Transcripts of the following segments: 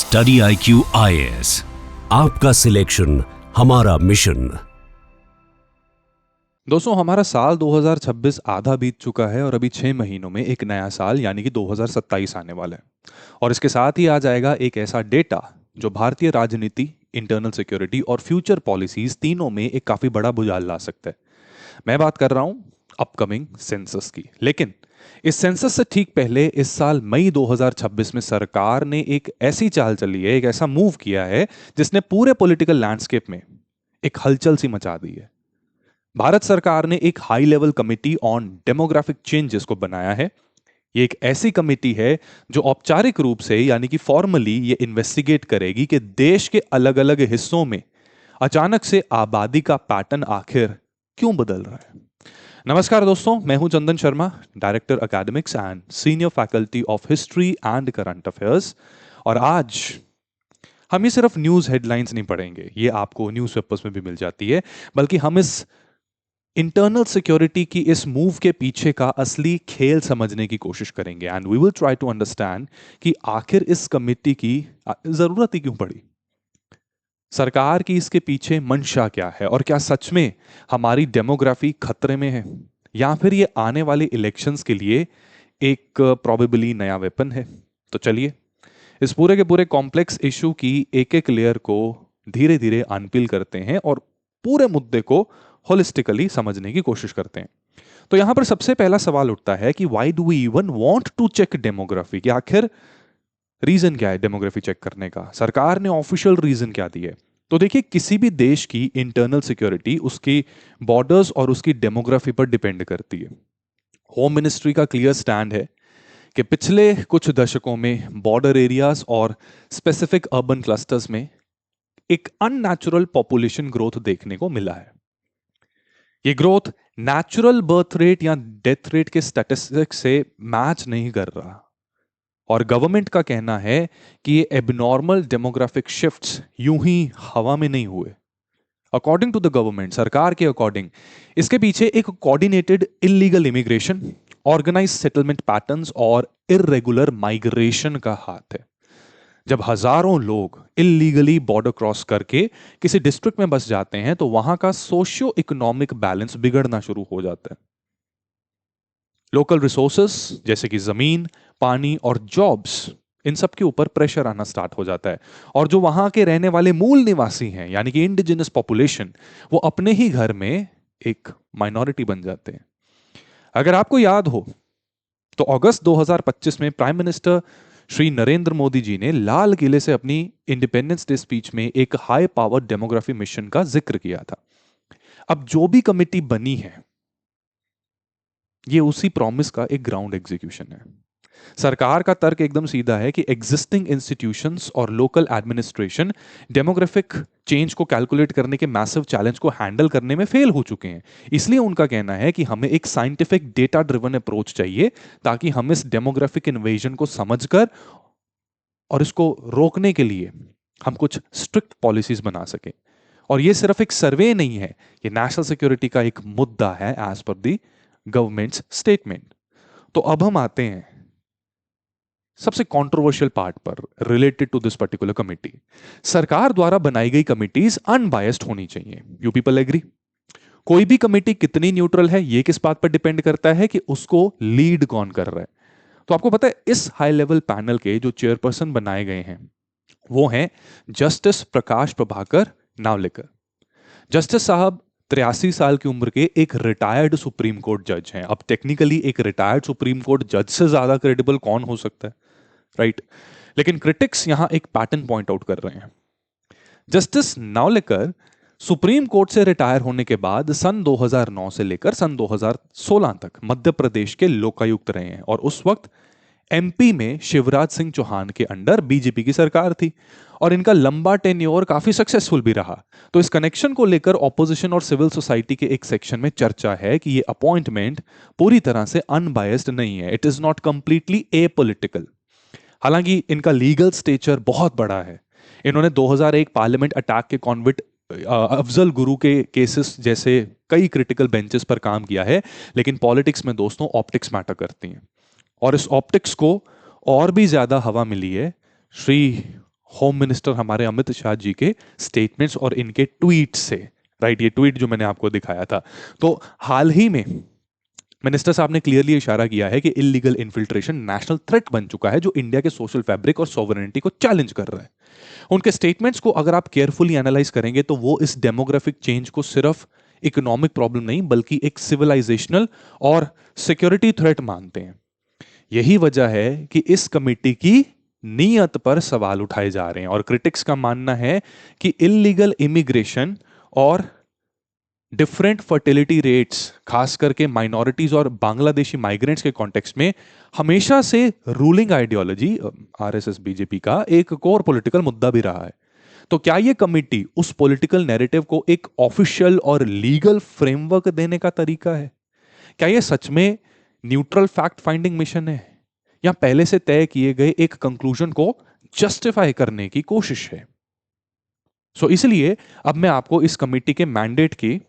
Study IQ IAS, आपका selection हमारा mission. दोस्तों, हमारा साल 2026 आधा बीत चुका है और अभी 6 महीनों में एक नया साल यानी कि 2027 आने वाला है। और इसके साथ ही आ जाएगा एक ऐसा डेटा जो भारतीय राजनीति, इंटरनल सिक्योरिटी और फ्यूचर पॉलिसीज तीनों में एक काफी बड़ा बुझार ला सकता है। मैं बात कर रहा हूं अपकमिंग सेंसस की। लेकिन इस सेंसस से ठीक पहले इस साल मई 2026 में सरकार ने एक ऐसी चाल चली है, एक ऐसा मूव किया है जिसने पूरे पॉलिटिकल लैंडस्केप में एक हलचल सी मचा दी है। भारत सरकार ने एक high level committee on demographic changes को बनाया है। ये एक ऐसी कमिटी है जो औपचारिक रूप से यानी कि फॉर्मली ये इन्वेस्टिगेट करेगी कि देश के अलग अलग हिस्सों में अचानक से आबादी का पैटर्न आखिर क्यों बदल रहा है। नमस्कार दोस्तों, मैं हूं Chandan Sharma, director academics and senior faculty of history and current affairs. और आज हम ये सिर्फ न्यूज हेडलाइंस नहीं पढ़ेंगे, ये आपको न्यूज़पेपर्स में भी मिल जाती है, बल्कि हम इस इंटरनल सिक्योरिटी की इस मूव के पीछे का असली खेल समझने की कोशिश करेंगे। And we will try to understand कि आखिर इस कमिटी की जरूरत ही क्यों पड़ी, सरकार की इसके पीछे मंशा क्या है, और क्या सच में हमारी डेमोग्राफी खतरे में है, या फिर ये आने वाले इलेक्शंस के लिए एक प्रोबेबली नया वेपन है। तो चलिए इस पूरे के पूरे कॉम्प्लेक्स इशू की एक एक लेयर को धीरे धीरे अनपील करते हैं और पूरे मुद्दे को होलिस्टिकली समझने की कोशिश करते हैं। तो यहां पर सबसे पहला सवाल उठता है कि why do we even want to check demography, कि आखिर रीजन क्या है डेमोग्राफी चेक करने का, सरकार ने ऑफिशियल रीजन क्या दी है। तो देखिए, किसी भी देश की इंटरनल सिक्योरिटी उसकी बॉर्डर्स और उसकी डेमोग्राफी पर डिपेंड करती है। होम मिनिस्ट्री का क्लियर स्टैंड है कि पिछले कुछ दशकों में बॉर्डर एरियाज और स्पेसिफिक अर्बन क्लस्टर्स में एक अननेचुरल पॉपुलेशन ग्रोथ देखने को मिला है। ये ग्रोथ नेचुरल बर्थ रेट या डेथ रेट के स्टैटिस्टिक्स से मैच नहीं कर रहा, और गवर्नमेंट का कहना है कि ये एबनॉर्मल डेमोग्राफिक शिफ्ट्स यूं ही हवा में नहीं हुए। अकॉर्डिंग टू द गवर्नमेंट, सरकार के अकॉर्डिंग, इसके पीछे एक coordinated illegal immigration, organise settlement patterns और इरेगुलर माइग्रेशन का हाथ है। जब हजारों लोग इलीगली बॉर्डर क्रॉस करके किसी डिस्ट्रिक्ट में बस जाते हैं तो वहां का सोशियो इकोनॉमिक बैलेंस बिगड़ना शुरू हो जाता है। लोकल रिसोर्सेस जैसे कि जमीन, पानी और जॉब्स, इन सब के ऊपर प्रेशर आना स्टार्ट हो जाता है। और जो वहां के रहने वाले मूल निवासी हैं यानी कि इंडिजिनस पॉपुलेशन, वो अपने ही घर में एक माइनॉरिटी बन जाते हैं। अगर आपको याद हो तो अगस्त 2025 में प्राइम मिनिस्टर श्री नरेंद्र मोदी जी ने लाल किले से अपनी इंडिपेंडेंस डे स्पीच में एक हाई पावर डेमोग्राफी मिशन का जिक्र किया था। अब जो भी कमिटी बनी है, ये उसी प्रॉमिस का एक ग्राउंड एग्जीक्यूशन है। सरकार का तर्क एकदम सीधा है कि एग्जिस्टिंग इंस्टीट्यूशंस और लोकल एडमिनिस्ट्रेशन डेमोग्राफिक चेंज को कैलकुलेट करने के मैसिव चैलेंज को हैंडल करने में फेल हो चुके हैं। इसलिए उनका कहना है कि हमें एक साइंटिफिक डेटा ड्रिवन अप्रोच चाहिए ताकि हम इस डेमोग्राफिक इन्वेजन को समझकर और इसको रोकने के लिए हम कुछ स्ट्रिक्ट पॉलिसीज बना सकें। और ये सिर्फ एक सर्वे नहीं है, ये नेशनल सिक्योरिटी का एक मुद्दा है एज पर दी गवर्नमेंट्स स्टेटमेंट। तो अब हम आते हैं सबसे कंट्रोवर्शियल पार्ट पर related to this particular committee. सरकार द्वारा बनाई गई कमिटीज अनबायस्ड होनी चाहिए। You people agree? कोई भी कमिटी कितनी न्यूट्रल है ये किस बात पर डिपेंड करता है कि उसको लीड कौन कर रहा है। तो आपको पता है इस हाई लेवल पैनल के जो चेयरपर्सन बनाए गए हैं वो हैं जस्टिस प्रकाश प्रभाकर नावलेकर। जस्टिस साहब 83 साल की उम्र के एक रिटायर्ड सुप्रीम कोर्ट जज हैं। अब टेक्निकली एक रिटायर्ड सुप्रीम कोर्ट जज से ज्यादा क्रेडिबल कौन हो सकता है, राइट? लेकिन क्रिटिक्स यहां एक पैटर्न पॉइंट आउट कर रहे हैं। जस्टिस नावलेकर सुप्रीम कोर्ट से रिटायर होने के बाद सन 2009 से लेकर सन 2016 तक मध्य प्रदेश के लोकायुक्त रहे हैं, और उस वक्त एमपी में शिवराज सिंह चौहान के अंडर बीजेपी की सरकार थी, और इनका लंबा टेन्योर काफी सक्सेसफुल भी रहा। तो इस कनेक्शन को लेकर ऑपोजिशन और सिविल सोसाइटी के एक सेक्शन में चर्चा है कि ये अपॉइंटमेंट पूरी तरह से अनबायस्ड नहीं है, it is not completely apolitical. हालांकि इनका लीगल स्टेचर बहुत बड़ा है। इन्होंने 2001 पार्लियामेंट अटैक के कॉन्विक्ट अफजल गुरु के केसेस जैसे कई क्रिटिकल बेंचेस पर काम किया है। लेकिन पॉलिटिक्स में दोस्तों ऑप्टिक्स मैटर करती हैं, और इस ऑप्टिक्स को और भी ज्यादा हवा मिली है श्री होम मिनिस्टर हमारे अमित शाह जी के स्टेटमेंट्स और इनके ट्वीट से, राइट, ये ट्वीट जो मैंने आपको दिखाया था। तो हाल ही में मिनिस्टर साहब ने क्लियरली इशारा किया है कि इलीगल इन्फिल्ट्रेशन नेशनल थ्रेट बन चुका है जो इंडिया के सोशल फैब्रिक और सॉवरेनिटी को चैलेंज कर रहा है। उनके स्टेटमेंट्स को अगर आप केयरफुली एनालाइज करेंगे तो वो इस डेमोग्राफिक चेंज को सिर्फ इकोनॉमिक प्रॉब्लम नहीं बल्कि एक सिविलाइजेशनल और सिक्योरिटी थ्रेट मानते हैं। यही वजह है कि इस कमेटी की नीयत पर सवाल उठाए जा रहे हैं और क्रिटिक्स का मानना है कि इलीगल इमिग्रेशन और डिफरेंट फर्टिलिटी रेट्स खास करके माइनॉरिटीज और बांग्लादेशी माइग्रेंट्स के कॉन्टेक्स्ट में हमेशा से रूलिंग आइडियोलॉजी आरएसएस बीजेपी का एक कोर पॉलिटिकल मुद्दा भी रहा है। तो क्या यह कमिटी उस पॉलिटिकल नैरेटिव को एक ऑफिशियल और लीगल फ्रेमवर्क देने का तरीका है? क्या यह सच में न्यूट्रल फैक्ट फाइंडिंग मिशन है या पहले से तय किए गए एक कंक्लूजन को जस्टिफाई करने की कोशिश है? इसलिए अब मैं आपको इस कमेटी के मैंडेट की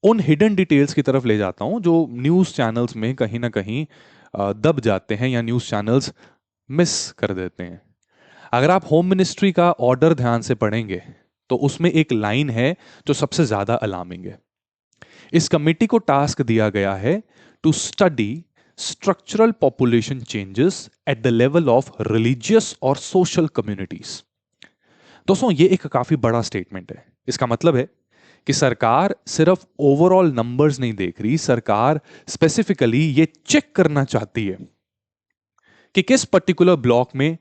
उन हिडन डिटेल्स की तरफ ले जाता हूं जो न्यूज चैनल्स में कहीं ना कहीं दब जाते हैं या न्यूज चैनल्स मिस कर देते हैं। अगर आप होम मिनिस्ट्री का ऑर्डर ध्यान से पढ़ेंगे तो उसमें एक लाइन है जो सबसे ज्यादा अलार्मिंग है। इस कमेटी को टास्क दिया गया है to study structural population changes at the level of religious और सोशल कम्युनिटीज। दोस्तों ये एक काफी बड़ा स्टेटमेंट है। इसका मतलब है कि सरकार सिर्फ ओवरऑल नंबर्स नहीं देख रही, सरकार स्पेसिफिकली ये चेक करना चाहती है कि किस पर्टिकुलर ब्लॉक में,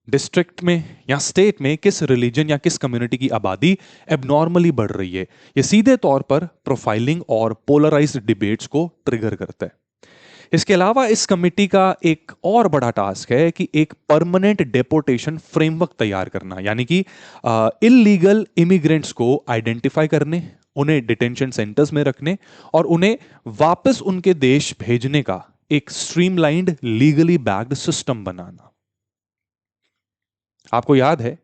डिस्ट्रिक्ट में या स्टेट में किस रिलीजन या किस कम्युनिटी की आबादी एबनॉर्मली बढ़ रही है। यह सीधे तौर पर प्रोफाइलिंग और पोलराइज्ड डिबेट्स को ट्रिगर करता है। इसके अलावा इस कमेटी का एक और बड़ा टास्क है कि एक परमानेंट डेपोटेशन फ्रेमवर्क तैयार करना, यानी कि इलीगल इमिग्रेंट्स को आइडेंटिफाई करने, उन्हें डिटेंशन सेंटर्स में रखने और उन्हें वापस उनके देश भेजने का एक स्ट्रीमलाइंड लीगली बैक्ड सिस्टम बनाना। आपको याद है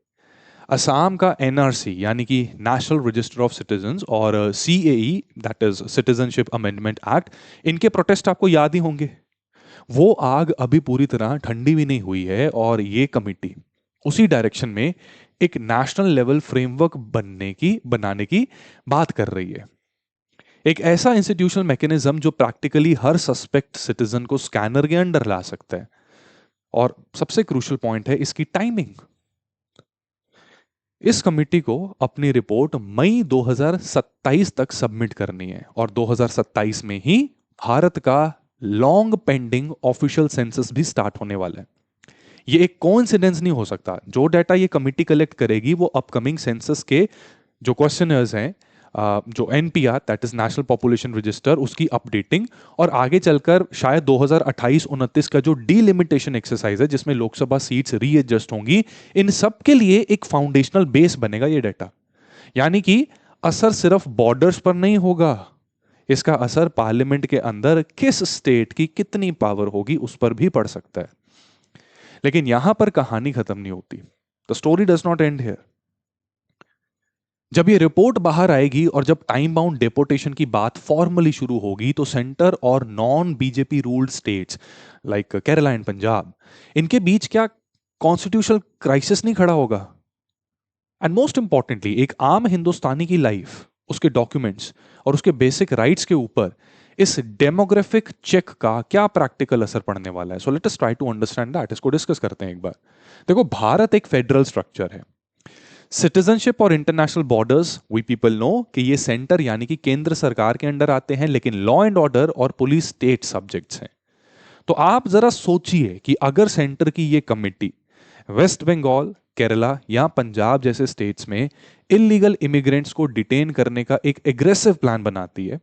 असम का एनआरसी यानी कि नेशनल रजिस्टर ऑफ सिटीजन्स और CAE that is citizenship amendment act, इनके प्रोटेस्ट आपको याद ही होंगे। वो आग अभी पूरी तरह ठंडी भी नहीं हुई है और ये कमेटी उसी डायरेक्शन में एक नेशनल लेवल फ्रेमवर्क बनाने की बात कर रही है। एक ऐसा इंस्टीट्यूशनल मैकेनिज्म जो प्रैक्टिकली हर सस्पेक्ट सिटीजन को स्कैनर के अंडर ला सकता है। और सबसे क्रूशियल पॉइंट है इसकी टाइमिंग। इस कमेटी को अपनी रिपोर्ट मई 2027 तक सबमिट करनी है और 2027 में ही भारत का लॉन्ग पेंडिंग ऑफिशियल सेंसस भी स्टार्ट होने वाला है। ये एक कोइंसिडेंस नहीं हो सकता। जो डाटा ये कमेटी कलेक्ट करेगी वो अपकमिंग सेंसस के जो क्वेश्चनर्स हैं, जो NPR that is national population register, उसकी अपडेटिंग और आगे चलकर शायद 2028-29 का जो डीलिमिटेशन एक्सरसाइज है जिसमें लोकसभा सीट्स रीएडजस्ट होंगी, इन सब के लिए एक फाउंडेशनल बेस बनेगा ये डाटा। यानी कि असर सिर्फ बॉर्डर्स पर नहीं होगा, इसका असर पार्लियामेंट के अंदर किस स्टेट की कितनी पावर होगी उस पर भी पड़ सकता है। लेकिन यहां पर कहानी खत्म नहीं होती। The story does not and here. जब ये रिपोर्ट बाहर आएगी और जब टाइम बाउंड डेपोटेशन की बात फॉर्मली शुरू होगी तो सेंटर और non BJP ruled states like Kerala and Punjab, इनके बीच क्या कॉन्स्टिट्यूशनल क्राइसिस नहीं खड़ा होगा? एंड मोस्ट इंपॉर्टेंटली एक आम हिंदुस्तानी की लाइफ, उसके डॉक्यूमेंट्स और उसके बेसिक राइट्स के ऊपर इस डेमोग्राफिक चेक का क्या प्रैक्टिकल असर पड़ने वाला है? So let us try to understand that. इसको डिस्कस करते हैं एक बार। देखो, भारत एक फेडरल स्ट्रक्चर है। सिटीजनशिप और international borders we people know कि ये सेंटर यानी कि केंद्र सरकार के अंडर आते हैं, लेकिन लॉ एंड ऑर्डर और पुलिस स्टेट सब्जेक्ट्स हैं। तो आप जरा सोचिए कि अगर सेंटर की ये कमेटी वेस्ट बंगाल, केरला या पंजाब जैसे स्टेट्स में इलीगल इमिग्रेंट्स को डिटेन करने का एक एग्रेसिव प्लान बनाती है,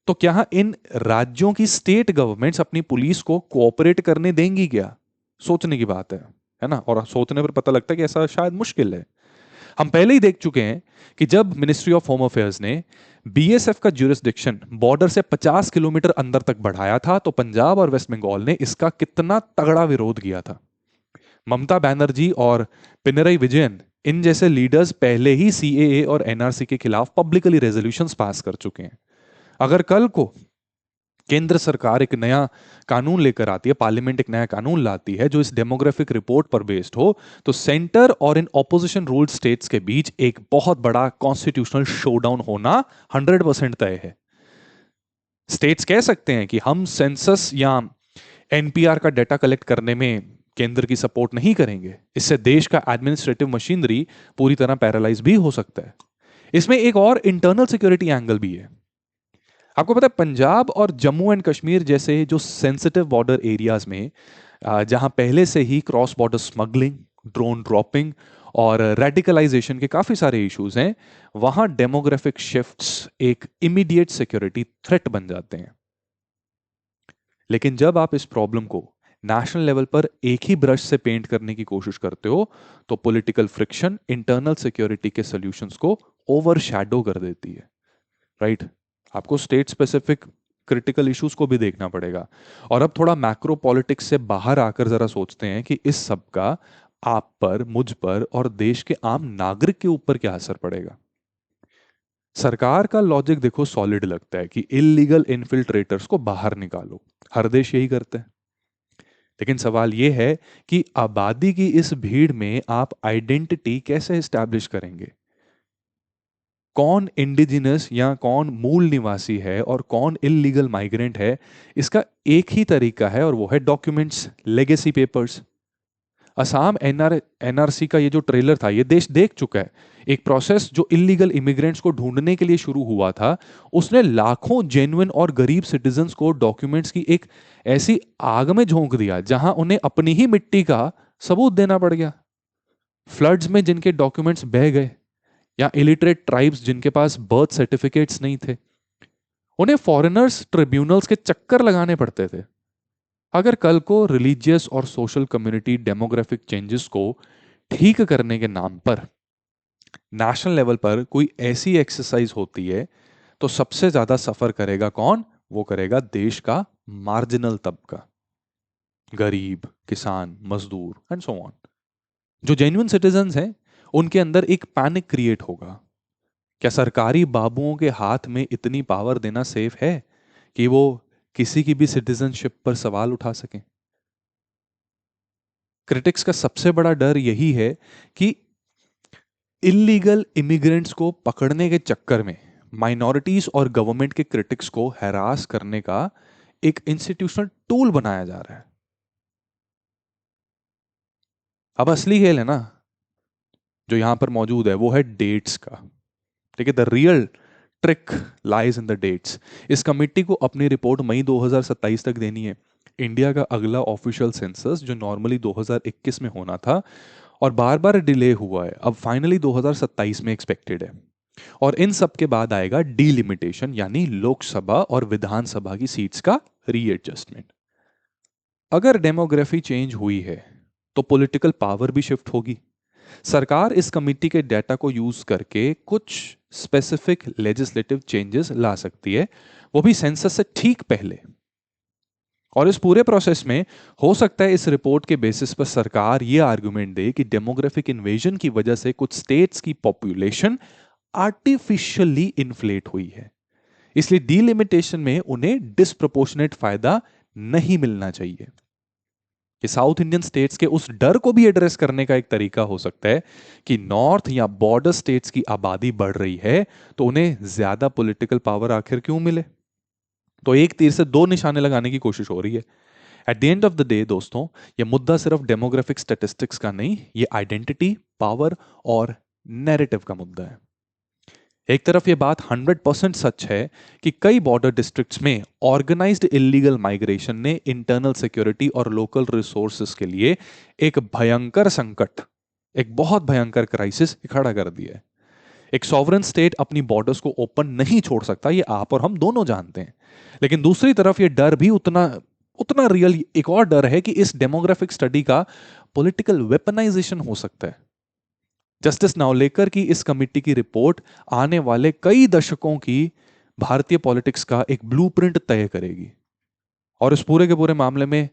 तो क्या इन राज्यों की स्टेट गवर्नमेंट्स अपनी पुलिस को कोऑपरेट करने देंगी क्या? सोचने की बात है ना? और सोचने पर पता लगता है कि ऐसा शायद मुश्किल है। हम पहले ही देख चुके हैं कि जब मिनिस्ट्री ऑफ होम अफेयर्स ने बीएसएफ का ज्यूरिसडिक्शन बॉर्डर से 50 किलोमीटर अंदर तक बढ़ाया था तो पंजाब और वेस्ट बंगाल ने इसका कितना तगड़ा विरोध किया था। ममता बनर्जी और पिनरई विजयन इन जैसे लीडर्स पहले ही सीएए और एनआरसी के खिलाफ पब्लिकली रेजोल्यूशंस पास कर चुके हैं। अगर कल को केंद्र सरकार एक नया कानून लेकर आती है, पार्लियामेंट एक नया कानून लाती है जो इस डेमोग्राफिक रिपोर्ट पर बेस्ड हो, तो सेंटर और इन ऑपोजिशन रूल्ड स्टेट्स के बीच एक बहुत बड़ा कॉन्स्टिट्यूशनल शोडाउन होना 100% तय है। स्टेट्स कह सकते हैं कि हम सेंसस या एनपीआर का डेटा कलेक्ट करने में केंद्र की सपोर्ट नहीं करेंगे, इससे देश का एडमिनिस्ट्रेटिव मशीनरी पूरी तरह पैरालाइज भी हो सकता है। इसमें एक और इंटरनल सिक्योरिटी एंगल भी है। आपको पता है पंजाब और जम्मू एंड कश्मीर जैसे जो सेंसिटिव बॉर्डर एरियाज में जहां पहले से ही cross border smuggling, drone dropping और रेडिकलाइजेशन के काफी सारे इश्यूज हैं, वहां डेमोग्राफिक शिफ्ट्स एक इमीडिएट सिक्योरिटी थ्रेट बन जाते हैं। लेकिन जब आप इस प्रॉब्लम को नेशनल लेवल पर एक ही ब्रश से पेंट करने की कोशिश करते हो, तो पॉलिटिकल फ्रिक्शन इंटरनल सिक्योरिटी के सॉल्यूशंस को ओवरशैडो कर देती है, राइट? आपको स्टेट स्पेसिफिक क्रिटिकल इश्यूज को भी देखना पड़ेगा। और अब थोड़ा मैक्रो पॉलिटिक्स से बाहर आकर जरा सोचते हैं कि इस सब का आप पर, मुझ पर और देश के आम नागरिक के ऊपर क्या असर पड़ेगा। सरकार का लॉजिक देखो सॉलिड लगता है कि इलीगल इन्फिल्ट्रेटर्स को बाहर निकालो, हर देश यही करते हैं। लेकिन सवाल यह है कि आबादी की इस भीड़ में आप आइडेंटिटी कैसे एस्टैब्लिश करेंगे? कौन इंडिजिनस या कौन मूल निवासी है और कौन इलीगल माइग्रेंट है, इसका एक ही तरीका है और वो है documents, legacy papers. Assam NRC का ये जो ट्रेलर था, ये देश देख चुका है। एक प्रोसेस जो इलीगल इमिग्रेंट्स को ढूंढने के लिए शुरू हुआ था, उसने लाखों जेन्युइन और गरीब सिटीजन्स को डॉक्यूमेंट्स की एक ऐसी आग में झोंक दिया जहां उन्हें अपनी ही मिट्टी का सबूत देना पड़ गया। फ्लड्स में जिनके डॉक्यूमेंट्स बह गए, या इलिटरेट ट्राइब्स जिनके पास बर्थ सर्टिफिकेट्स नहीं थे, उन्हें फॉरेनर्स ट्रिब्यूनल्स के चक्कर लगाने पड़ते थे। अगर कल को रिलीजियस और सोशल कम्युनिटी डेमोग्राफिक चेंजेस को ठीक करने के नाम पर नेशनल लेवल पर कोई ऐसी एक्सरसाइज होती है, तो सबसे ज्यादा सफर करेगा कौन? वो करेगा देश का मार्जिनल तबका, गरीब, किसान, मजदूर एंड सो ऑन। जो जेन्युइन सिटीजन्स हैं, उनके अंदर एक पैनिक क्रिएट होगा। क्या सरकारी बाबुओं के हाथ में इतनी पावर देना सेफ है कि वो किसी की भी सिटीजनशिप पर सवाल उठा सकें? क्रिटिक्स का सबसे बड़ा डर यही है कि इलीगल इमिग्रेंट्स को पकड़ने के चक्कर में माइनॉरिटीज और गवर्नमेंट के क्रिटिक्स को हैरास करने का एक इंस्टीट्यूशनल टूल बनाया जा रहा है। अब असली खेल है ना, जो यहां पर मौजूद है, वो है डेट्स का। ठीक है, the real trick lies in the dates. इस कमिटी को अपनी रिपोर्ट मई 2027 तक देनी है। इंडिया का अगला ऑफिशियल सेंसस जो नॉर्मली 2021 में होना था और बार बार डिले हुआ है, अब फाइनली 2027 में एक्सपेक्टेड है। और इन सब के बाद आएगा डीलिमिटेशन, यानी लोकसभा और विधानसभा की सीट्स का रीएडजस्टमेंट। अगर डेमोग्राफी चेंज हुई है तो पॉलिटिकल पावर भी शिफ्ट होगी। सरकार इस कमिटी के डेटा को यूज करके कुछ स्पेसिफिक लेजिस्लेटिव चेंजेस ला सकती है, वो भी सेंसस से ठीक पहले। और इस पूरे प्रोसेस में हो सकता है इस रिपोर्ट के बेसिस पर सरकार ये आर्गुमेंट दे कि डेमोग्राफिक इन्वेजन की वजह से कुछ स्टेट्स की पॉपुलेशन आर्टिफिशियली इन्फ्लेट हुई है, इसलिए डीलिमिटेशन में उन्हें डिस्प्रोपोर्शनेट फायदा नहीं मिलना चाहिए। कि साउथ इंडियन स्टेट्स के उस डर को भी एड्रेस करने का एक तरीका हो सकता है कि नॉर्थ या बॉर्डर स्टेट्स की आबादी बढ़ रही है, तो उन्हें ज्यादा पॉलिटिकल पावर आखिर क्यों मिले? तो एक तीर से दो निशाने लगाने की कोशिश हो रही है। At the end of the day दोस्तों, ये मुद्दा सिर्फ डेमोग्राफिक स्टैटिस्टिक्स का नहीं, ये आइडेंटिटी, पावर और नैरेटिव का मुद्दा है। एक तरफ ये बात 100% सच है कि कई बॉर्डर डिस्ट्रिक्ट्स में ऑर्गेनाइज्ड इलीगल माइग्रेशन ने इंटरनल सिक्योरिटी और लोकल रिसोर्सेज के लिए एक भयंकर संकट, एक बहुत भयंकर क्राइसिस खड़ा कर दिया है। एक सॉवरेन स्टेट अपनी बॉर्डर्स को ओपन नहीं छोड़ सकता, ये आप और हम दोनों जानते हैं। लेकिन दूसरी तरफ ये डर भी उतना उतना रियल एक और डर है कि इस डेमोग्राफिक स्टडी का पॉलिटिकल वेपनाइजेशन हो सकता है। जस्टिस नावलेकर की इस कमिटी की रिपोर्ट आने वाले कई दशकों की भारतीय पॉलिटिक्स का एक ब्लूप्रिंट तय करेगी। और इस पूरे के पूरे मामले में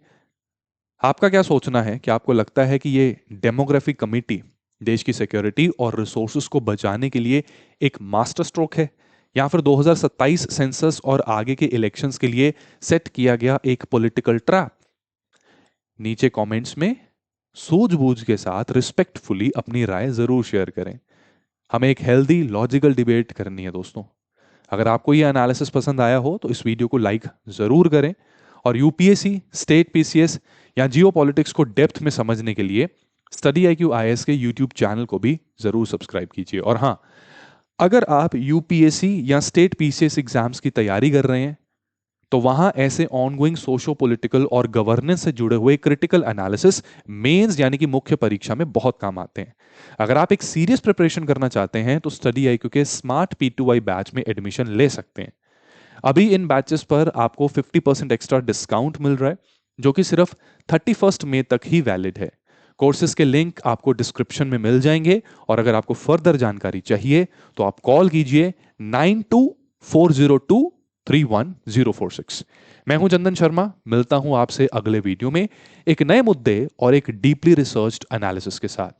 आपका क्या सोचना है? कि आपको लगता है कि ये डेमोग्राफिक कमिटी देश की सिक्योरिटी और रिसोर्सेज को बचाने के लिए एक मास्टर स्ट्रोक है, या फिर 2027 सेंसस और आगे के इलेक्शंस के लिए सेट किया गया एक पॉलिटिकल ट्रैप? नीचे कमेंट्स में सूझबूझ के साथ रिस्पेक्टफुली अपनी राय जरूर शेयर करें। हमें एक हेल्दी लॉजिकल डिबेट करनी है दोस्तों। अगर आपको ये एनालिसिस पसंद आया हो तो इस वीडियो को लाइक जरूर करें, और यूपीएससी, स्टेट पीसीएस या जियो पॉलिटिक्स को डेप्थ में समझने के लिए स्टडी IQ IAS के यूट्यूब चैनल को भी जरूर सब्सक्राइब कीजिए। और हाँ, अगर आप यूपीएससी या स्टेट पीसीएस एग्जाम्स की तैयारी कर रहे हैं तो वहां ऐसे ऑनगोइंग सोशो पॉलिटिकल और गवर्नेंस से जुड़े हुए क्रिटिकल एनालिसिस मेंस यानी कि मुख्य परीक्षा में बहुत काम आते हैं। अगर आप एक सीरियस प्रिपरेशन करना चाहते हैं तो स्टडी IQ के स्मार्ट P2I बैच में एडमिशन ले सकते हैं। अभी इन बैचेस पर आपको 50% एक्स्ट्रा डिस्काउंट मिल रहा है, जो कि सिर्फ 31 मई तक ही वैलिड है। कोर्सेज के लिंक आपको डिस्क्रिप्शन में मिल जाएंगे, और अगर आपको फर्दर जानकारी चाहिए तो आप कॉल कीजिए 9240231046। मैं हूं चंदन शर्मा, मिलता हूं आपसे अगले वीडियो में एक नए मुद्दे और एक डीपली रिसर्च्ड एनालिसिस के साथ।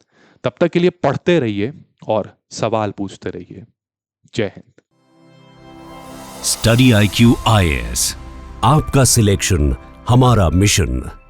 तब तक के लिए पढ़ते रहिए और सवाल पूछते रहिए। जय हिंद। स्टडी IQ IAS, आपका सिलेक्शन हमारा मिशन।